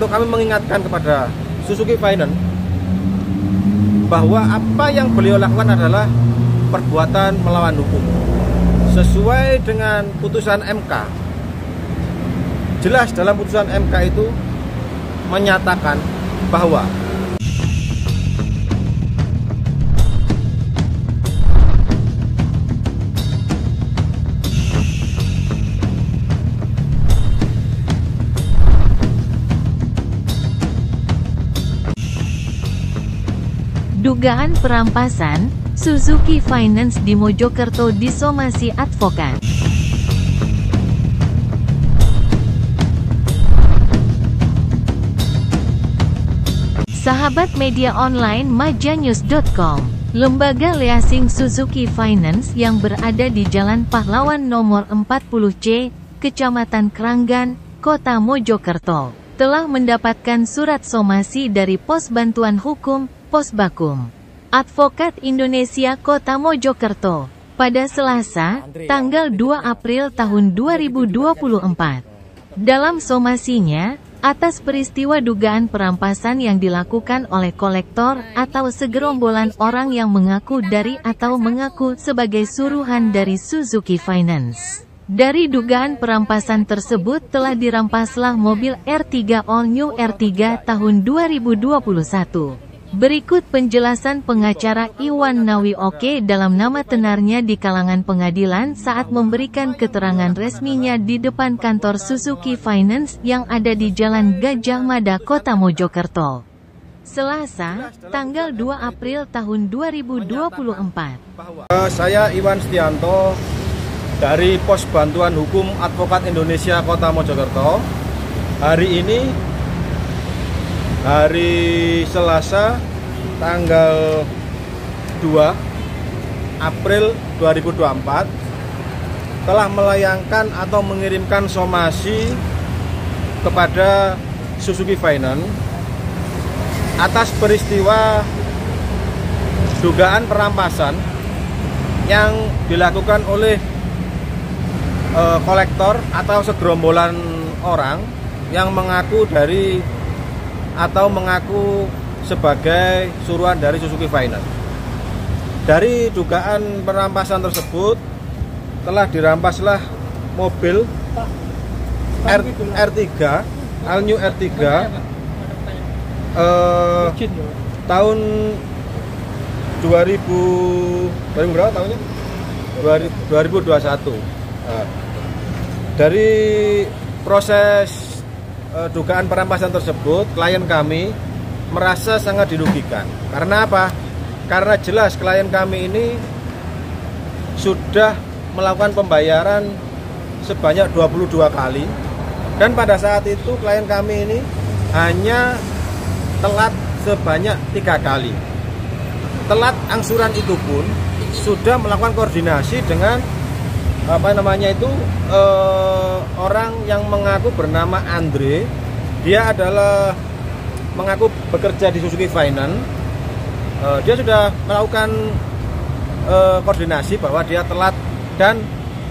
Kami mengingatkan kepada Suzuki Finance bahwa apa yang beliau lakukan adalah perbuatan melawan hukum. Sesuai dengan putusan MK, jelas dalam putusan MK itu menyatakan bahwa dugaan perampasan Suzuki Finance di Mojokerto disomasi advokat. Sahabat media online majanews.com, lembaga leasing Suzuki Finance yang berada di Jalan Pahlawan nomor 40C, Kecamatan Kranggan, Kota Mojokerto, telah mendapatkan surat somasi dari Pos Bantuan Hukum Posbakum Advokat Indonesia Kota Mojokerto pada Selasa, tanggal 2 April tahun 2024. Dalam somasinya, atas peristiwa dugaan perampasan yang dilakukan oleh kolektor atau segerombolan orang yang mengaku dari atau mengaku sebagai suruhan dari Suzuki Finance. Dari dugaan perampasan tersebut telah dirampaslah mobil R3 All New R3 tahun 2021. Berikut penjelasan pengacara Iwan Nawioke dalam nama tenarnya di kalangan pengadilan saat memberikan keterangan resminya di depan kantor Suzuki Finance yang ada di Jalan Gajah Mada, Kota Mojokerto. Selasa, tanggal 2 April tahun 2024. Saya Iwan Stianto dari Pos Bantuan Hukum Advokat Indonesia Kota Mojokerto. Hari ini hari Selasa tanggal 2 April 2024 telah melayangkan atau mengirimkan somasi kepada Suzuki Finance atas peristiwa dugaan perampasan yang dilakukan oleh kolektor atau segerombolan orang yang mengaku dari atau mengaku sebagai suruhan dari Suzuki Finance. Dari dugaan perampasan tersebut telah dirampaslah mobil R3 All New R3 tahun 2000 berapa tahunnya? 2021. Dari proses dugaan perampasan tersebut, klien kami merasa sangat dirugikan. Karena apa? Karena jelas klien kami ini sudah melakukan pembayaran sebanyak 22 kali, dan pada saat itu klien kami ini hanya telat sebanyak 3 kali. Telat angsuran itu pun sudah melakukan koordinasi dengan orang yang mengaku bernama Andre. Dia adalah mengaku bekerja di Suzuki Finance. Dia sudah melakukan koordinasi bahwa dia telat, dan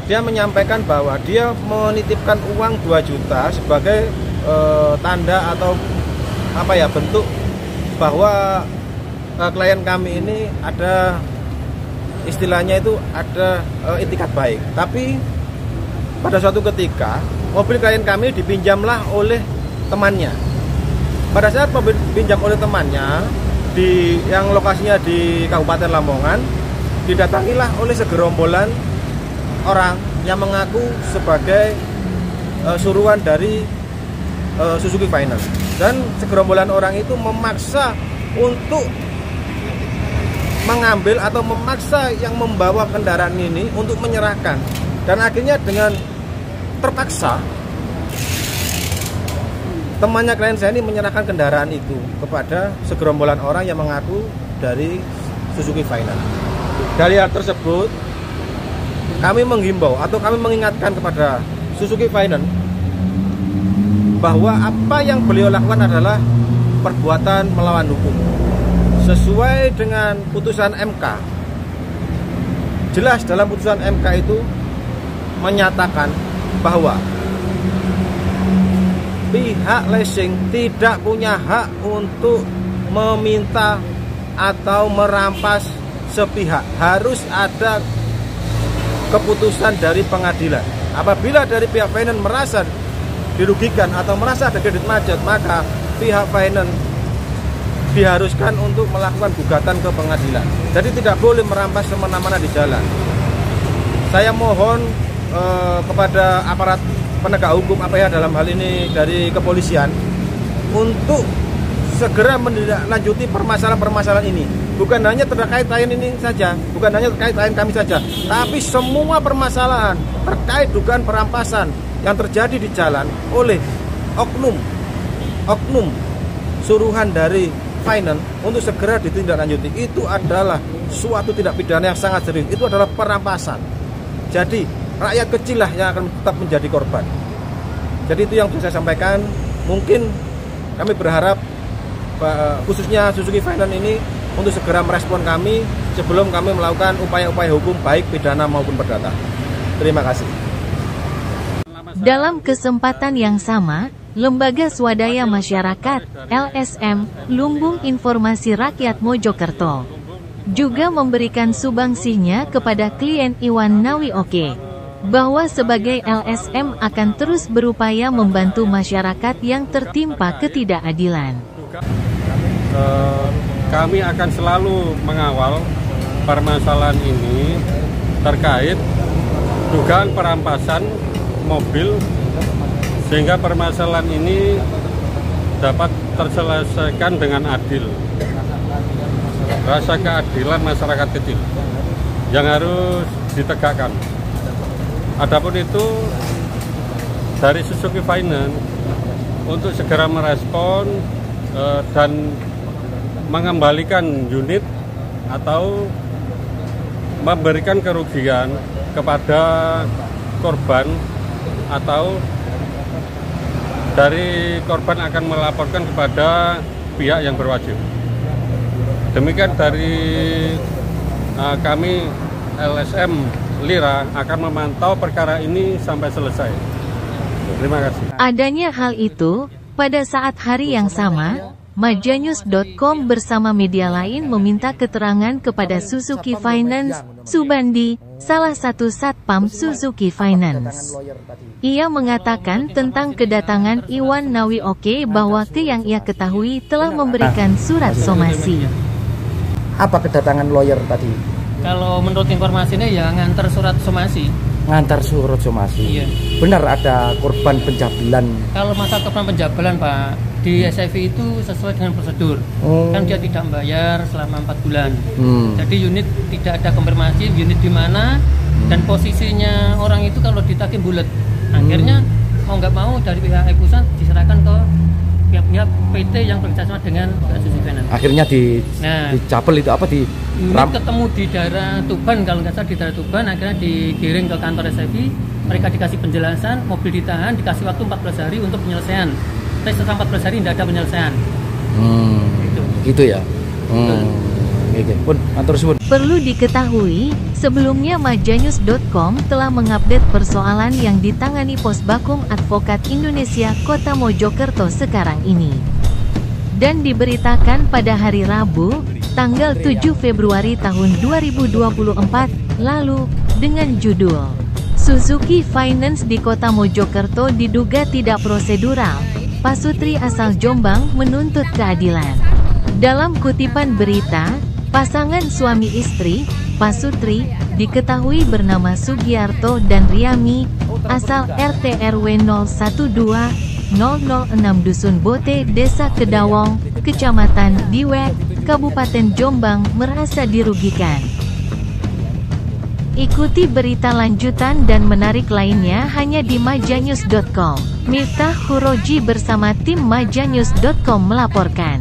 dia menyampaikan bahwa dia menitipkan uang 2 juta sebagai tanda atau bentuk bahwa klien kami ini ada istilahnya itu ada itikat baik. Tapi pada suatu ketika mobil klien kami dipinjamlah oleh temannya. Pada saat mobil dipinjam oleh temannya yang lokasinya di Kabupaten Lamongan, didatangilah oleh segerombolan orang yang mengaku sebagai suruhan dari Suzuki Finance. Dan segerombolan orang itu memaksa untuk mengambil atau memaksa yang membawa kendaraan ini untuk menyerahkan, dan akhirnya dengan terpaksa temannya klien saya ini menyerahkan kendaraan itu kepada segerombolan orang yang mengaku dari Suzuki Finance. Dari hal tersebut, kami menghimbau atau kami mengingatkan kepada Suzuki Finance bahwa apa yang beliau lakukan adalah perbuatan melawan hukum. Sesuai dengan putusan MK, jelas dalam putusan MK itu menyatakan bahwa pihak leasing tidak punya hak untuk meminta atau merampas sepihak. Harus ada keputusan dari pengadilan. Apabila dari pihak finance merasa dirugikan atau merasa ada kredit macet, maka pihak finance diharuskan untuk melakukan gugatan ke pengadilan. Jadi tidak boleh merampas semena-mena di jalan. Saya mohon kepada aparat penegak hukum dalam hal ini dari kepolisian untuk segera menindaklanjuti permasalahan-permasalahan ini. Bukan hanya terkait klien ini saja, bukan hanya terkait klien kami saja, tapi semua permasalahan terkait dugaan perampasan yang terjadi di jalan oleh oknum suruhan dari finance untuk segera ditindaklanjuti. Itu adalah suatu tindak pidana yang sangat serius. Itu adalah perampasan. Jadi rakyat kecil lah yang akan tetap menjadi korban. Jadi itu yang bisa saya sampaikan. Mungkin kami berharap khususnya Suzuki Finance ini untuk segera merespon kami sebelum kami melakukan upaya-upaya hukum baik pidana maupun perdata. Terima kasih. Dalam kesempatan yang sama, Lembaga Swadaya Masyarakat (LSM) Lumbung Informasi Rakyat Mojokerto juga memberikan sumbangsinya kepada klien Iwan Nawioke, bahwa sebagai LSM akan terus berupaya membantu masyarakat yang tertimpa ketidakadilan. Kami akan selalu mengawal permasalahan ini terkait dugaan perampasan mobil, sehingga permasalahan ini dapat terselesaikan dengan adil. Rasa keadilan masyarakat kecil yang harus ditegakkan. Adapun itu dari Suzuki Finance untuk segera merespon dan mengembalikan unit atau memberikan kerugian kepada korban, atau dari korban akan melaporkan kepada pihak yang berwajib. Demikian dari kami LSM Lira akan memantau perkara ini sampai selesai. Terima kasih. Adanya hal itu, pada saat hari yang sama, Majanyus.com bersama media lain meminta keterangan kepada Suzuki Finance, Subandi, salah satu satpam Suzuki Finance. Ia mengatakan tentang kedatangan Iwan Nawioke bahwa yang ia ketahui telah memberikan surat somasi. Apa kedatangan lawyer tadi? Kalau menurut informasinya ya ngantar surat somasi. Ngantar surat somasi. Iya. Benar ada korban pencabulan. Kalau masalah korban pencabulan, Pak, di SIV itu sesuai dengan prosedur. Kan dia tidak membayar selama 4 bulan. Jadi unit tidak ada konfirmasi unit di mana dan posisinya orang itu kalau ditagih bulat. Akhirnya mau nggak mau dari pihak pusat diserahkan ke pihak-pihak PT yang bekerjasama dengan Suzuki Finance. Akhirnya dicapel itu apa di ketemu di daerah Tuban, kalau nggak salah di daerah Tuban, akhirnya digiring ke kantor SIV. Mereka dikasih penjelasan, mobil ditahan, dikasih waktu 14 hari untuk penyelesaian. Tapi setelah 14 hari tidak ada penyelesaian. Gitu ya. Perlu diketahui, sebelumnya Majanyus.com telah mengupdate persoalan yang ditangani Posbakum Advokat Indonesia Kota Mojokerto sekarang ini. Dan diberitakan pada hari Rabu, tanggal 7 Februari tahun 2024 lalu, dengan judul Suzuki Finance di Kota Mojokerto diduga tidak prosedural. Pasutri asal Jombang menuntut keadilan. Dalam kutipan berita, pasangan suami istri, Pasutri, diketahui bernama Sugiarto dan Riami, asal RT RW 012-006 Dusun Bote, Desa Kedawong, Kecamatan Diwek, Kabupaten Jombang, merasa dirugikan. Ikuti berita lanjutan dan menarik lainnya hanya di majanyus.com. Miftah Huroji bersama tim majanyus.com melaporkan.